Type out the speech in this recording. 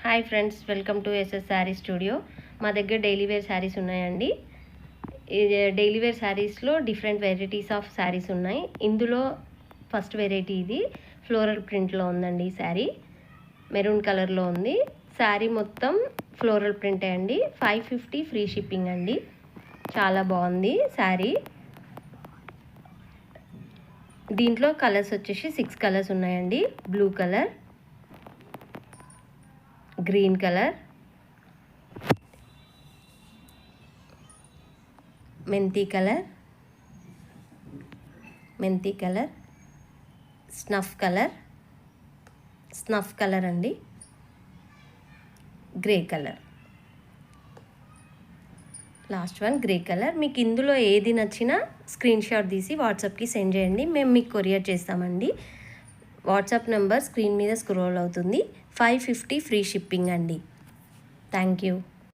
Hi friends, welcome to SS sari studio. మా దగ్గర daily wear saris ఉన్నాయండి. డైలీ వేర్ శారీస్లో డిఫరెంట్ వెరైటీస్ ఆఫ్ శారీస్ ఉన్నాయి. ఇందులో ఫస్ట్ వెరైటీ ఇది ఫ్లోరల్ ప్రింట్లో ఉందండి. ఈ శారీ మెరూన్ కలర్లో ఉంది. శారీ మొత్తం ఫ్లోరల్ ప్రింటే అండి. 550 ఫ్రీ షిప్పింగ్ అండి. చాలా బాగుంది శారీ. దీంట్లో కలర్స్ వచ్చేసి 6 కలర్స్ ఉన్నాయండి. బ్లూ కలర్, గ్రీన్ కలర్, మెంతి కలర్, స్నఫ్ కలర్ అండి, grey colour, last one grey colour. మీకు ఇందులో ఏది నచ్చినా స్క్రీన్ షాట్ తీసి వాట్సాప్కి సెండ్ చేయండి. మేము మీకు కొరియర్ చేస్తామండి. వాట్సాప్ నెంబర్ స్క్రీన్ మీద స్క్రోల్ అవుతుంది. 550 ఫ్రీ షిప్పింగ్ అండి. Thank you.